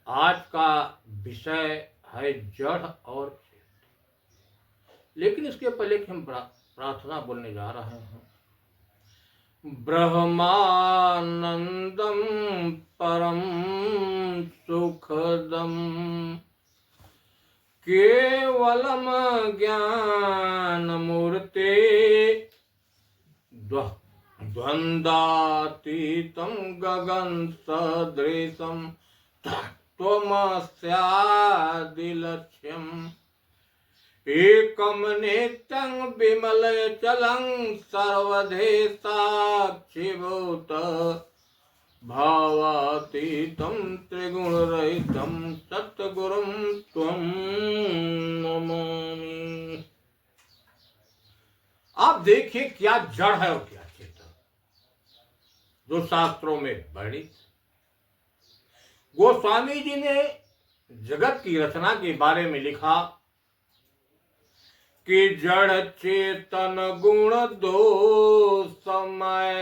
आज का विषय है जड़ और चेतन। लेकिन इसके पहले कि हम प्रार्थना बोलने जा रहे हैं। ब्रह्मानंदम परम सुखदम केवलम ज्ञान मूर्ते द्वंद्वातीतं गगन सदृशं त्वमस्यादिलक्ष्यम् एकं नित्यं विमलचलं सर्वदेशाक्षिभूत भावातीतं त्रिगुणरहितं सद्गुरुं त्वं नमामि। आप देखिए क्या जड़ है और क्या चेतन, जो शास्त्रों में वर्णित। गोस्वामी जी ने जगत की रचना के बारे में लिखा कि जड़ चेतन गुण दो समय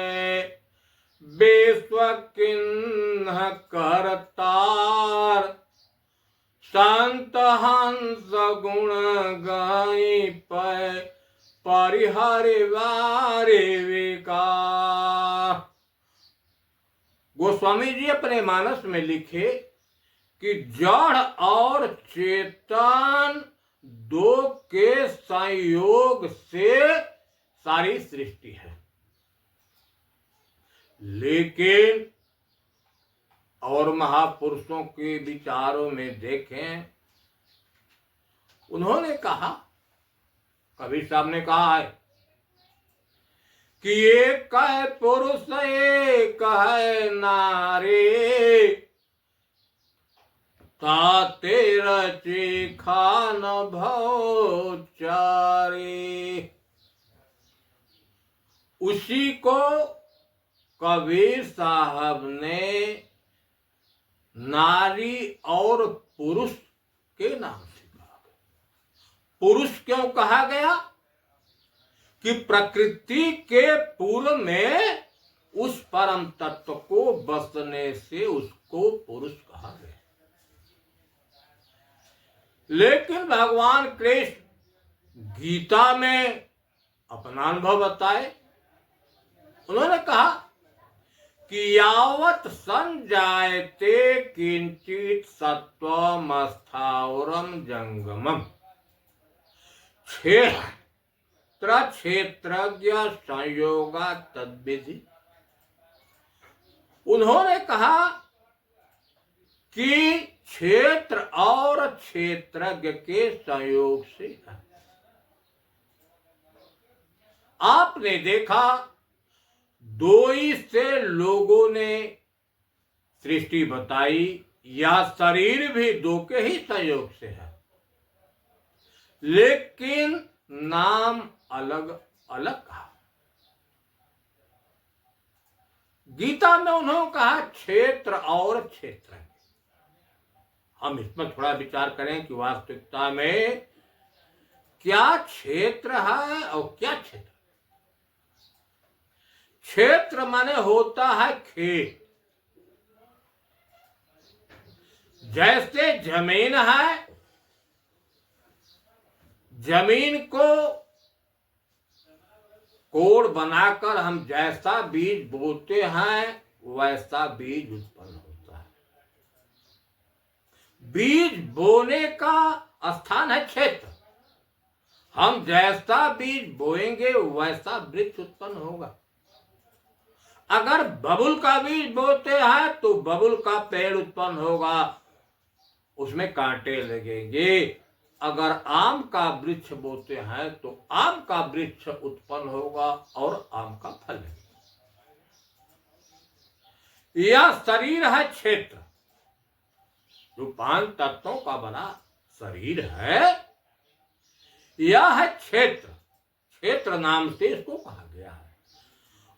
विश्व किन्ह करतार संत हंस गुण गाई पै परिहरे वारे विकार। गोस्वामी जी अपने मानस में लिखे कि जड़ और चेतन दो के संयोग से सारी सृष्टि है। लेकिन और महापुरुषों के विचारों में देखें, उन्होंने कहा, कबीर साहब ने कहा है कि एक है पुरुष एक है नारी ताते रचे खान भवचारी। उसी को कबीर साहब ने नारी और पुरुष के नाम से कहा। पुरुष क्यों कहा गया? कि प्रकृति के पूर्व में उस परम तत्व को बसने से उसको पुरुष कहा गया। लेकिन भगवान कृष्ण गीता में अपना अनुभव बताए। उन्होंने कहा कि यावत संजायते किंचित सत्वम स्थावरम जंगमम क्षेत्रज्ञ संयोगा तद्विधि। उन्होंने कहा कि क्षेत्र और क्षेत्रज्ञ के संयोग से है। आपने देखा दो ही से लोगों ने सृष्टि बताई, या शरीर भी दो के ही संयोग से है, लेकिन नाम अलग अलग कहा। गीता में उन्होंने कहा क्षेत्र और क्षेत्र। हम इसमें थोड़ा विचार करें कि वास्तविकता में क्या क्षेत्र है और क्या क्षेत्र। क्षेत्र माने होता है खेत। जैसे जमीन है, जमीन को कोड़ बनाकर हम जैसा बीज बोते हैं वैसा बीज उत्पन्न होता है। बीज बोने का स्थान है क्षेत्र। हम जैसा बीज बोएंगे वैसा वृक्ष उत्पन्न होगा। अगर बबुल का बीज बोते हैं तो बबुल का पेड़ उत्पन्न होगा, उसमें कांटे लगेंगे। अगर आम का वृक्ष बोते हैं तो आम का वृक्ष उत्पन्न होगा और आम का फल लगेगा। यह शरीर है क्षेत्र, जो 5 तत्वों का बना शरीर है, यह है क्षेत्र। क्षेत्र नाम से इसको कहा गया है।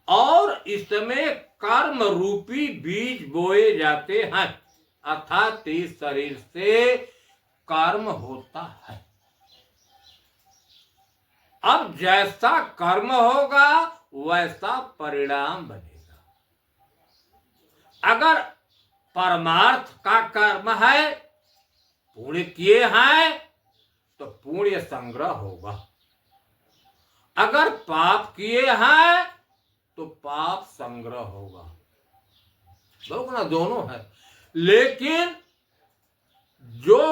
और इसमें कर्म रूपी बीज बोए जाते हैं, अर्थात इस शरीर से कर्म होता है। अब जैसा कर्म होगा वैसा परिणाम बनेगा। अगर परमार्थ का कर्म है, पुण्य किए हैं तो पुण्य संग्रह होगा, अगर पाप किए हैं तो पाप संग्रह होगा। ना दोनों है। लेकिन जो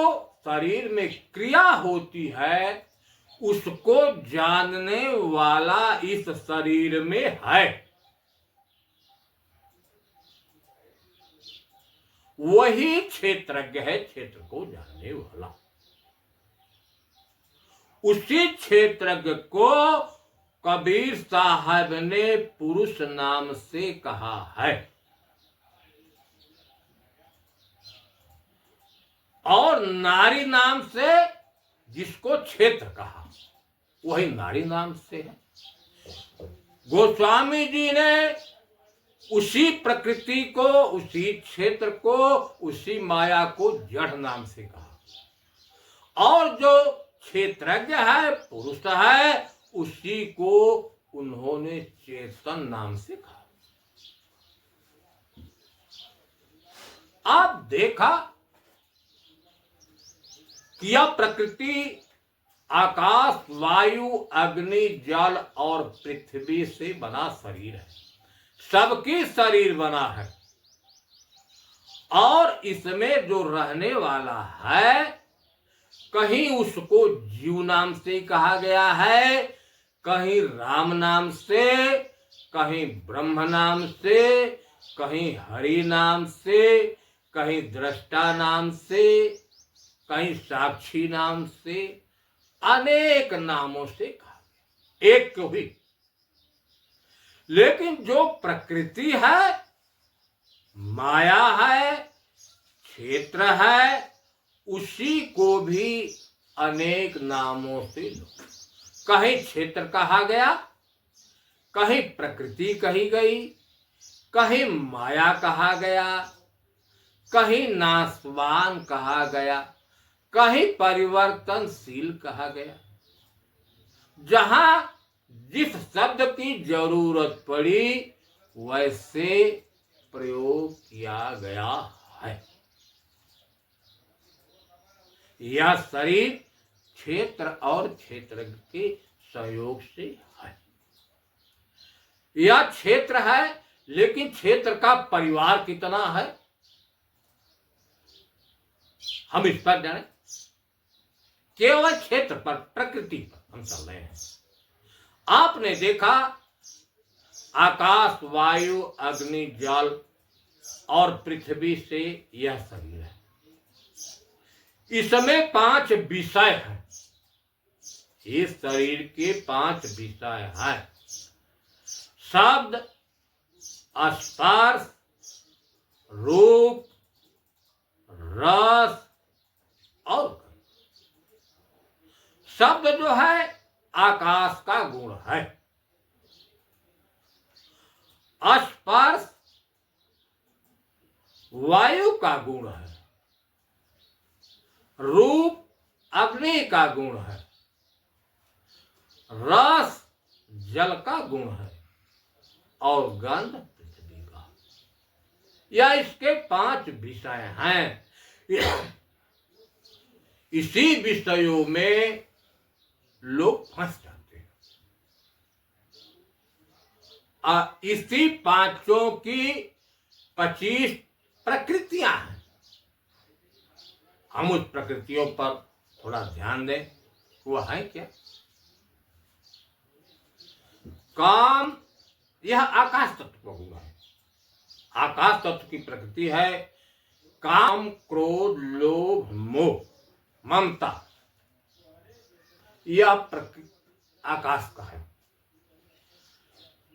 शरीर में क्रिया होती है उसको जानने वाला इस शरीर में है, वही क्षेत्रज्ञ है, क्षेत्र को जानने वाला। उसी क्षेत्रज्ञ को कबीर साहब ने पुरुष नाम से कहा है, और नारी नाम से जिसको क्षेत्र कहा वही नारी नाम से है। गोस्वामी जी ने उसी प्रकृति को, उसी क्षेत्र को, उसी माया को जड़ नाम से कहा, और जो क्षेत्रज्ञ है, पुरुष है, उसी को उन्होंने चेतन नाम से कहा। आप देखा कि यह प्रकृति आकाश, वायु, अग्नि, जल और पृथ्वी से बना शरीर है, सबकी शरीर बना है, और इसमें जो रहने वाला है, कहीं उसको जीव नाम से कहा गया है, कहीं राम नाम से, कहीं ब्रह्म नाम से, कहीं हरि नाम से, कहीं दृष्टा नाम से, कहीं साक्षी नाम से, अनेक नामों से कहा, एक क्यों भी। लेकिन जो प्रकृति है, माया है, क्षेत्र है, उसी को भी अनेक नामों से कहीं क्षेत्र कहा गया, कहीं प्रकृति कही गई, कहीं माया कहा गया, कहीं नाशवान कहा गया, कहीं परिवर्तनशील कहा गया। जहां जिस शब्द की जरूरत पड़ी वैसे प्रयोग किया गया है। यह शरीर क्षेत्र और क्षेत्र के सहयोग से है। यह क्षेत्र है, लेकिन क्षेत्र का परिवार कितना है हम इस पर जाने। केवल क्षेत्र पर, प्रकृति पर हम चल रहे हैं। आपने देखा आकाश, वायु, अग्नि, जल और पृथ्वी से यह शरीर है। इसमें 5 विषय हैं। इस शरीर के 5 विषय हैं। शब्द, स्पर्श, रूप, रस और शब्द जो है आकाश का गुण है। स्पर्श वायु का गुण है। रूप अग्नि का गुण है। रस जल का गुण है और गंध पृथ्वी का। यह इसके 5 विषय हैं। इसी विषयों में लोग फंस जाते हैं। इसी 5 की 25 प्रकृतियां हैं। हम उस प्रकृतियों पर थोड़ा ध्यान दें। वो है क्या? काम, यह आकाश तत्व का गुण है। आकाश तत्व की प्रकृति है काम, क्रोध, लोभ, मोह, ममता। यह प्रकृति आकाश का है।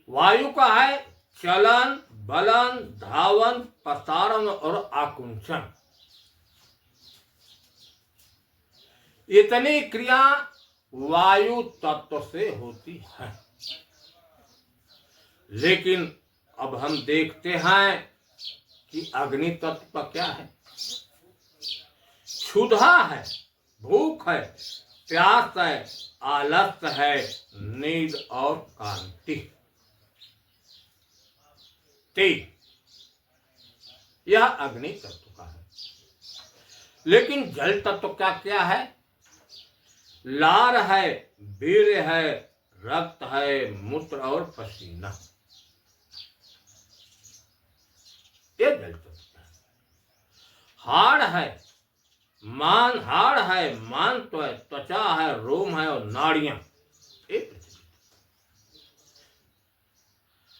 वायु का है चलन, बलन, धावन, प्रसारण और आकुंचन। इतनी क्रिया वायु तत्व से होती है। लेकिन अब हम देखते हैं कि अग्नि तत्व का क्या है। क्षुधा है, भूख है, प्यास है, आलस्य है, नींद और कांति। यह अग्नि तत्व का है। लेकिन जल तत्व का क्या है? लार है, वीर्य है, रक्त है, मूत्र और पसीना, ये जल तत्व है। हाड़ है, हाड़ है, तो है, त्वचा है, रोम है और नाड़ियां, ये पृथ्वी।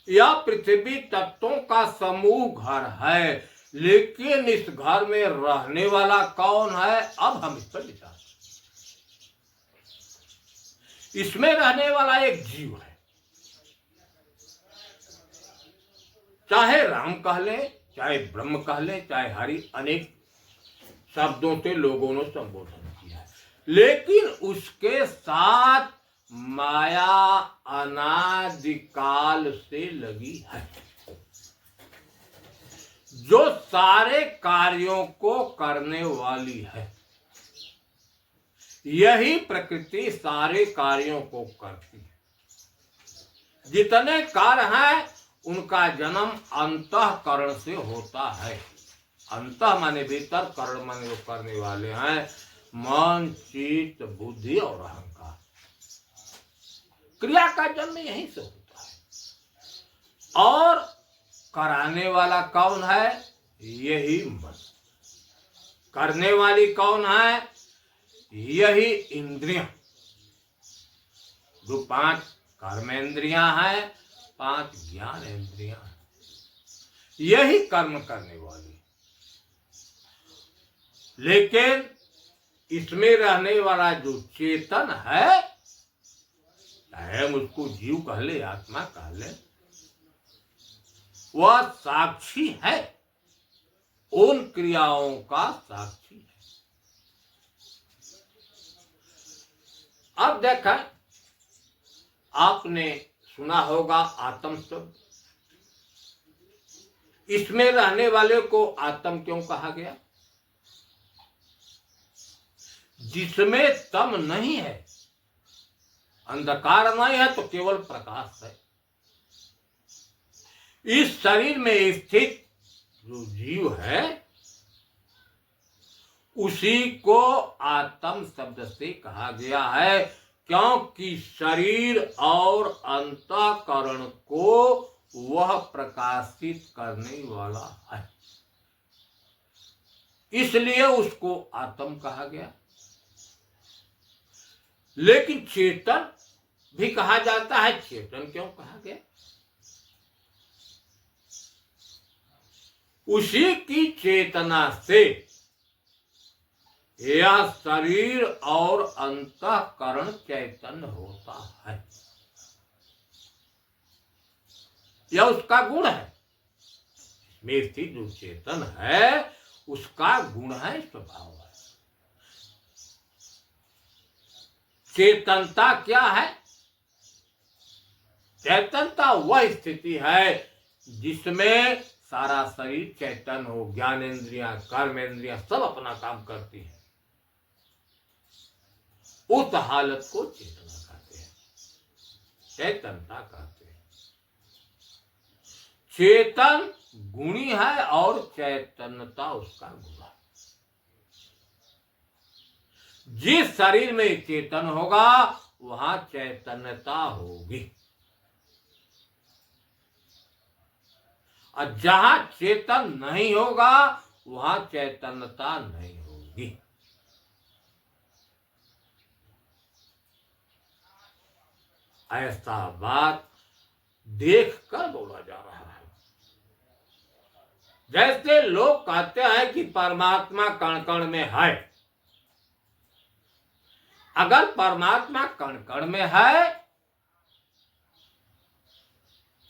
यह पृथ्वी तत्वों का समूह घर है। लेकिन इस घर में रहने वाला कौन है? अब हम इस पर विचार। इसमें रहने वाला एक जीव है, चाहे राम कह ले, चाहे ब्रह्म कह ले, चाहे हरि, अनेक शब्दों से लोगों ने संबोधन किया है। लेकिन उसके साथ माया अनादिकाल से लगी है, जो सारे कार्यों को करने वाली है। यही प्रकृति सारे कार्यों को करती है। जितने कार्य हैं उनका जन्म अंतःकरण से होता है। अंतः माने भीतर, करण माने वो करने वाले हैं, मन, चित्त, बुद्धि और अहंकार। क्रिया का जन्म यहीं से होता है। और कराने वाला कौन है? यही मन। करने वाली कौन है? यही इंद्रियां, जो 5 कर्मेंद्रियां हैं, 5 ज्ञान इंद्रियां हैं, यही कर्म करने वाली। लेकिन इसमें रहने वाला जो चेतन है, चाहे हम उसको जीव कह ले, आत्मा कह ले, वह साक्षी है, उन क्रियाओं का साक्षी है। अब देखा, आपने सुना होगा आत्म शब्द। इसमें रहने वाले को आत्म क्यों कहा गया? जिसमें तम नहीं है, अंधकार नहीं है, तो केवल प्रकाश है। इस शरीर में स्थित जो जीव है, उसी को आत्म शब्द से कहा गया है, क्योंकि शरीर और अंतःकरण को वह प्रकाशित करने वाला है, इसलिए उसको आत्म कहा गया। लेकिन चेतन भी कहा जाता है। चेतन क्यों कहा गया? उसी की चेतना से यह शरीर और अंतःकरण चैतन्य होता है। यह उसका गुण है। मेरी जो चेतन है उसका गुण है, स्वभाव है। चेतनता क्या है? चैतनता वह स्थिति है जिसमें सारा शरीर चैतन्य हो, ज्ञानेंद्रियां, कर्मेंद्रियां सब अपना काम करती है। उस हालत को चेतना कहते हैं, चैतनता कहते हैं। चेतन गुणी है और चैतन्यता उसका गुण है। जिस शरीर में चेतन होगा वहां चैतन्यता होगी, और जहां चेतन नहीं होगा वहां चैतन्यता नहीं होगी। ऐसा बात देख कर बोला जा रहा है। जैसे लोग कहते हैं कि परमात्मा कण कण में है। अगर परमात्मा कण कण में है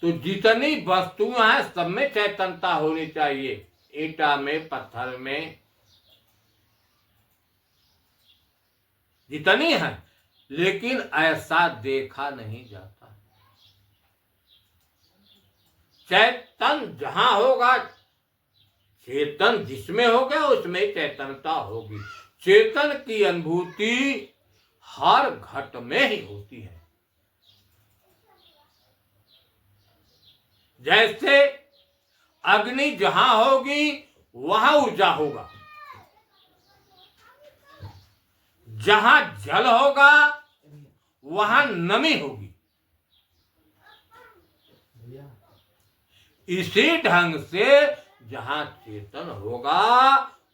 तो जितनी वस्तुएं हैं सब में चैतन्यता होनी चाहिए। ईंटा में, पत्थर में, जितनी है। लेकिन ऐसा देखा नहीं जाता। चैतन जहां होगा, चेतन जिसमें हो गया उसमें चैतन्यता होगी। चेतन की अनुभूति हर घट में ही होती है। जैसे अग्नि जहां होगी वहां ऊर्जा होगा। जहां जल होगा वहां नमी होगी। इसी ढंग से जहां चेतन होगा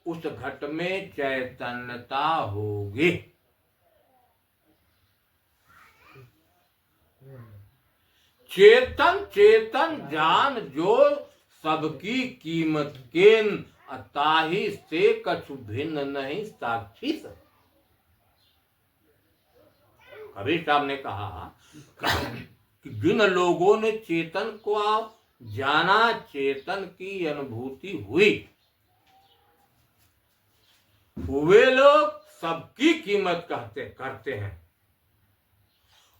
उस घट में चैतन्यता होगी। चेतन चेतन जान जो सबकी कीमत केन, ताहि से कछु भिन्न नहीं साक्षी सब। कबीर साहब ने कहा कि जिन लोगों ने चेतन को जाना, चेतन की अनुभूति हुई, वे लोग सबकी कीमत करते हैं।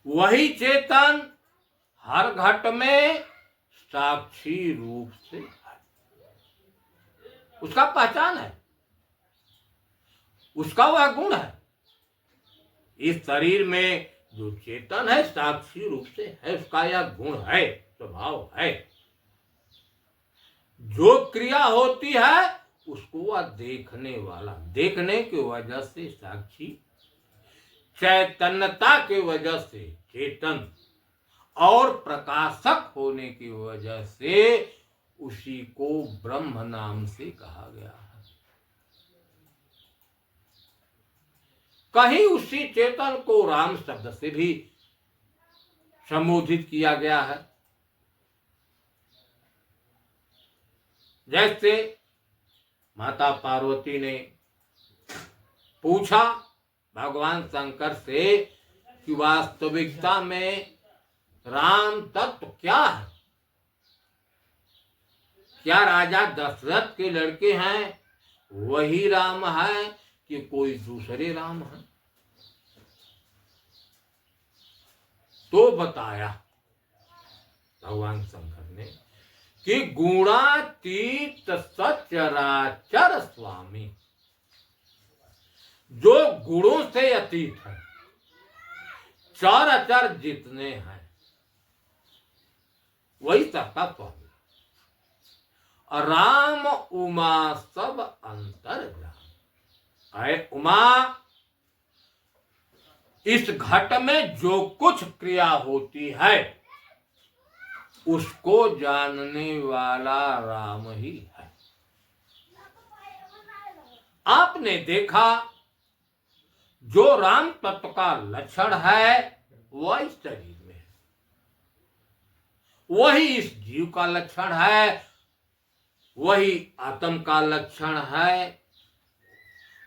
वही चेतन हर घट में साक्षी रूप से है। उसका पहचान है, उसका वह गुण है। इस शरीर में जो चेतन है साक्षी रूप से है, उसका यह गुण है, स्वभाव है। जो क्रिया होती है उसको वह देखने वाला, देखने की वजह से साक्षी, चैतन्यता की वजह से चेतन, और प्रकाशक होने की वजह से उसी को ब्रह्म नाम से कहा गया है। कहीं उसी चेतन को राम शब्द से भी संबोधित किया गया है। जैसे माता पार्वती ने पूछा भगवान शंकर से कि वास्तविकता में राम तत्व क्या है? क्या राजा दशरथ के लड़के हैं वही राम है कि कोई दूसरे राम है? तो बताया भगवान शंकर ने कि गुणातीत सचराचर स्वामी, जो गुणों से अतीत है, चराचर जितने हैं वही सबका स्वामी। और राम उमा सब अंतर जान। अरे उमा, इस घट में जो कुछ क्रिया होती है उसको जानने वाला राम ही है। आपने देखा जो राम तत्व का लक्षण है वह इस शरीर में है, वही इस जीव का लक्षण है, वही आत्म का लक्षण है,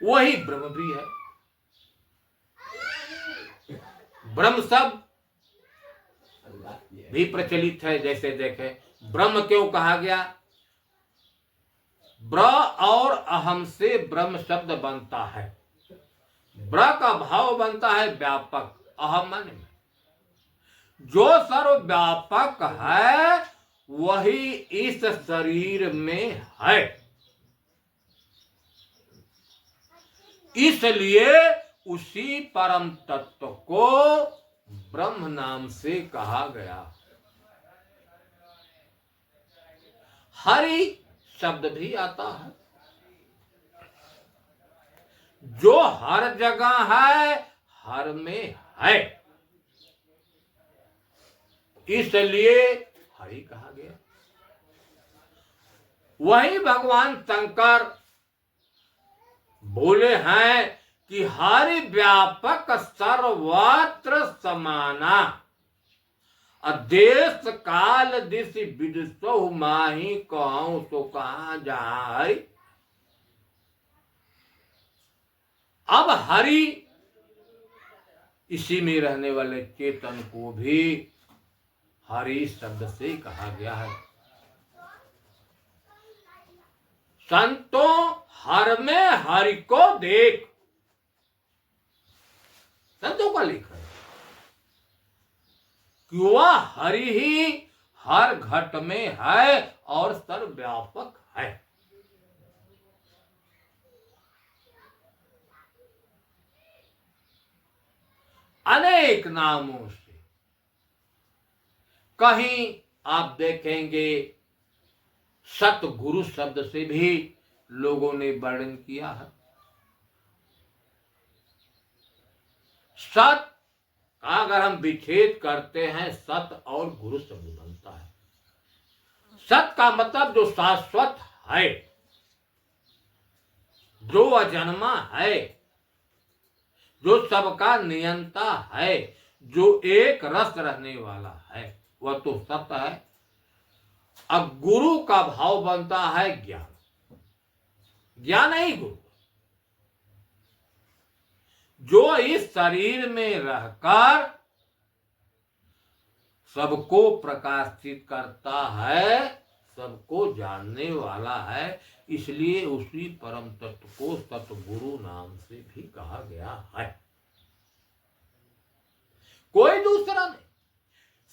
वही ब्रह्म भी है। ब्रह्म शब्द भी प्रचलित है। जैसे देखें ब्रह्म क्यों कहा गया? ब्र और अहम से ब्रह्म शब्द बनता है। ब्र का भाव बनता है व्यापक, अहम माने में। जो सर्वव्यापक है वही इस शरीर में है। इसलिए उसी परम तत्व को ब्रह्म नाम से कहा गया। हरि शब्द भी आता है। जो हर जगह है हर में है, इसलिए हरि कहा गया। वही भगवान शंकर बोले हैं कि हरि व्यापक सर्वत्र समाना, देश काल दिश विदसो माही कहूं तो कहां जाए। अब हरि इसी में रहने वाले चेतन को भी हरि शब्द से कहा गया है। संतों हर में हरि को देख, संतों का लेख है कि वह हरि ही हर घट में है और सर्वव्यापक है। अनेक नामों से, कहीं आप देखेंगे सतगुरु शब्द से भी लोगों ने वर्णन किया है। सत का अगर हम विच्छेद करते हैं, सत और गुरु शब्द बनता है। सत का मतलब जो शाश्वत है, जो अजन्मा है, जो सबका नियंता है, जो एक रस रहने वाला है, वह तो सत्य है। अब गुरु का भाव बनता है ज्ञान। ज्ञान ही गुरु, जो इस शरीर में रहकर सबको प्रकाशित करता है, सबको जानने वाला है। इसलिए उसी परम तत्व को सतगुरु नाम से भी कहा गया है, कोई दूसरा नहीं।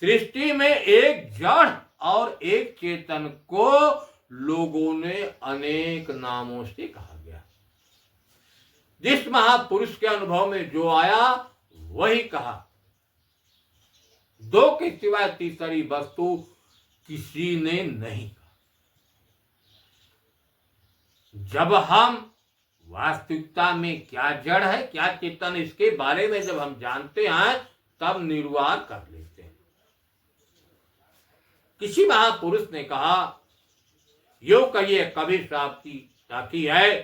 सृष्टि में एक जड़ और एक चेतन को लोगों ने अनेक नामों से कहा गया। जिस महापुरुष के अनुभव में जो आया वही कहा। दो के सिवाय तीसरी वस्तु किसी ने नहीं कहा। जब हम वास्तविकता में क्या जड़ है, क्या चेतन, इसके बारे में जब हम जानते हैं, तब निर्वाह कर लेते हैं। किसी महापुरुष ने कहा, यो कहिए कबीर साहब की ताकी है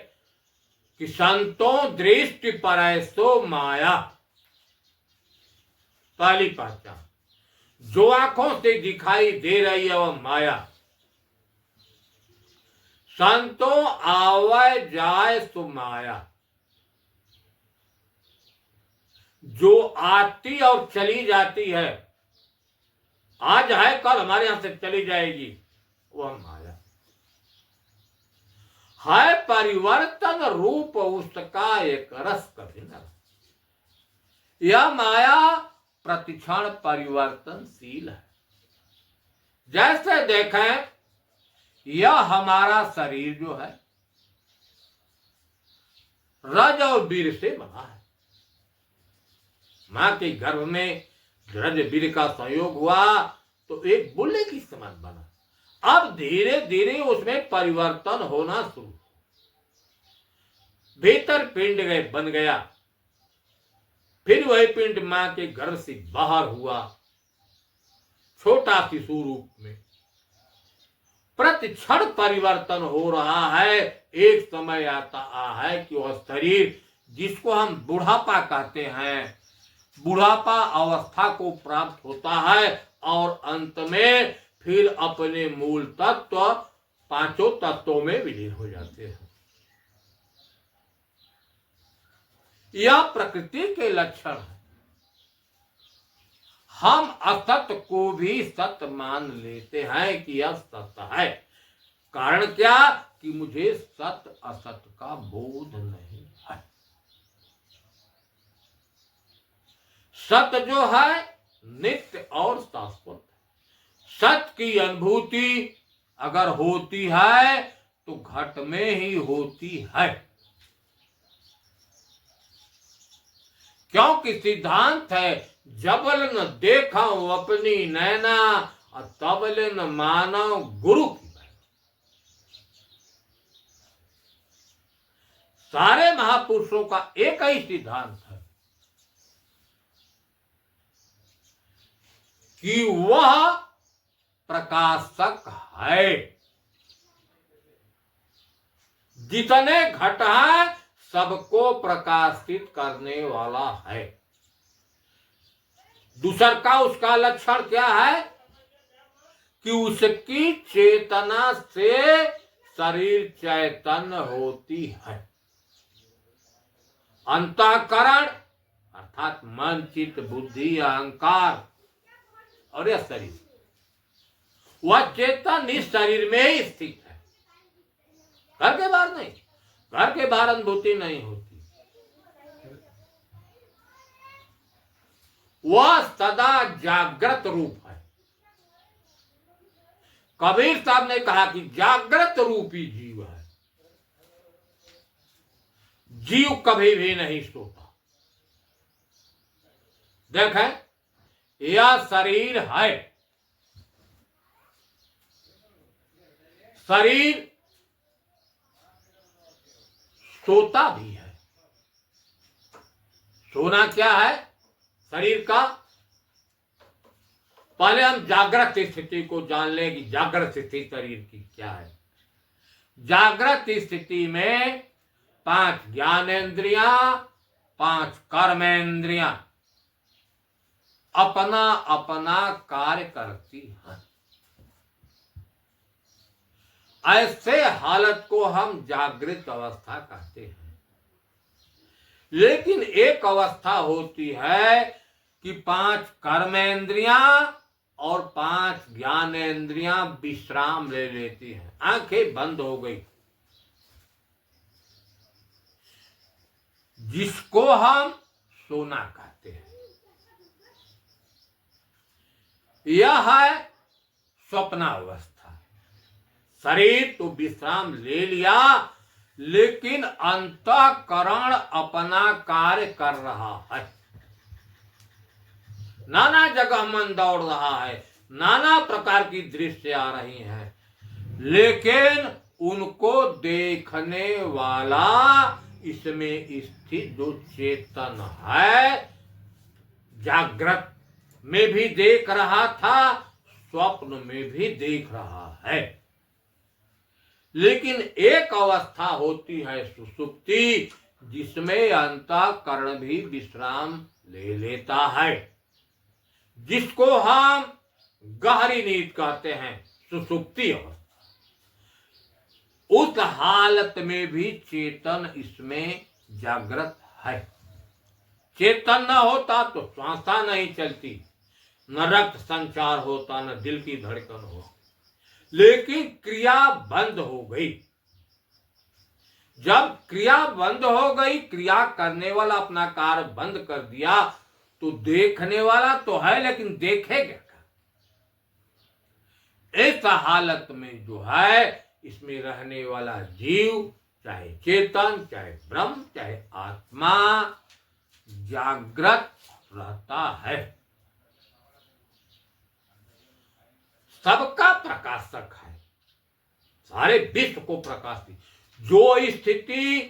कि संतों दृष्टि पर सो माया। पहली पहचान, जो आंखों से दिखाई दे रही है वह माया। संतों आवे जाए सो माया, जो आती और चली जाती है, आज है कल हमारे यहां से चली जाएगी, वह माया है। परिवर्तन रूप उसका एक रस कभी न। यह माया प्रतिक्षण परिवर्तनशील है। जैसे देखें, यह हमारा शरीर जो है रज और वीर से बना है। मां के गर्भ में रज वीर का संयोग हुआ तो एक बुल्ले की समान बना। अब धीरे धीरे उसमें परिवर्तन होना शुरू, भीतर पिंड बन गया, फिर वही पिंड मां के गर्भ से बाहर हुआ छोटा शिशु रूप में। प्रतिक्षण परिवर्तन हो रहा है। एक समय आता है कि वह शरीर जिसको हम बुढ़ापा कहते हैं, बुढ़ापा अवस्था को प्राप्त होता है और अंत में फिर अपने मूल तत्व पांचों तत्वों में विलीन हो जाते हैं। यह प्रकृति के लक्षण है। हम असत को भी सत्य मान लेते हैं कि यह सत्य है। कारण क्या कि मुझे सत्य असत का बोध नहीं है। सत्य जो है नित्य और शाश्वत है। सत्य की अनुभूति अगर होती है तो घट में ही होती है, क्योंकि सिद्धांत है जबल न देखा अपनी नैना और तबल न मानव गुरु की बैना। सारे महापुरुषों का एक ही सिद्धांत है कि वह प्रकाशक है। जितने घट है सबको प्रकाशित करने वाला है। दूसर का उसका लक्षण क्या है कि उसकी चेतना से शरीर चैतन्य होती है। अंतःकरण अर्थात मन, चित्त, बुद्धि, अहंकार और यह शरीर, वह चेतन इस शरीर में ही स्थित है, घर के बाहर नहीं। घर के बाहर अनुभूति नहीं होती। वह सदा जागृत रूप है। कबीर साहब ने कहा कि जागृत रूपी जीव है। जीव कभी भी नहीं सोता। देखें, यह शरीर है। शरीर सोता भी है। सोना क्या है शरीर का? पहले हम जागृत स्थिति को जान लें कि जागृत स्थिति शरीर की क्या है। जागृत स्थिति में 5 ज्ञानेंद्रियां, 5 कर्मेंद्रियां अपना अपना कार्य करती हैं। ऐसे हालत को हम जागृत अवस्था कहते हैं। लेकिन एक अवस्था होती है कि 5 कर्मेंद्रियां और 5 ज्ञानेंद्रियां विश्राम ले लेती हैं, आंखें बंद हो गई, जिसको हम सोना कहते हैं। यह है स्वप्नावस्था। शरीर तो विश्राम ले लिया, लेकिन अंतःकरण अपना कार्य कर रहा है। नाना जगह मन दौड़ रहा है, नाना प्रकार की दृश्य आ रही हैं, लेकिन उनको देखने वाला इसमें स्थित जो चेतन है, जागृत में भी देख रहा था, स्वप्न में भी देख रहा है। लेकिन एक अवस्था होती है सुषुप्ति, जिसमें अंतःकरण भी विश्राम ले लेता है, जिसको हम गहरी नींद कहते हैं, सुषुप्ति अवस्था। उस हालत में भी चेतन इसमें जागृत है। चेतन न होता तो श्वासा नहीं चलती, न रक्त संचार होता, न दिल की धड़कन हो। लेकिन क्रिया बंद हो गई। जब क्रिया बंद हो गई, क्रिया करने वाला अपना कार्य बंद कर दिया, तो देखने वाला तो है, लेकिन देखेगा क्या? इस हालत में जो है, इसमें रहने वाला जीव, चाहे चेतन, चाहे ब्रह्म, चाहे आत्मा, जागृत रहता है। सबका प्रकाशक है, सारे विश्व को प्रकाशित। जो स्थिति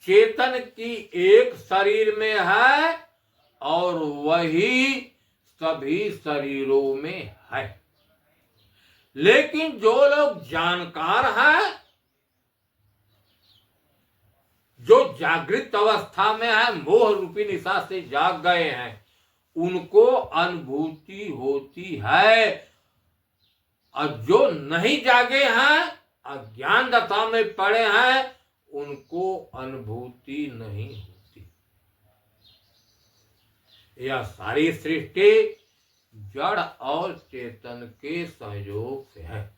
चेतन की एक शरीर में है और वही सभी शरीरों में है। लेकिन जो लोग जानकार हैं, जो जागृत अवस्था में है, मोह रूपी निशा से जाग गए हैं, उनको अनुभूति होती है। और जो नहीं जागे हैं, अज्ञान दशा में पड़े हैं, उनको अनुभूति नहीं होती। यह सारी सृष्टि जड़ और चेतन के सहयोग से है।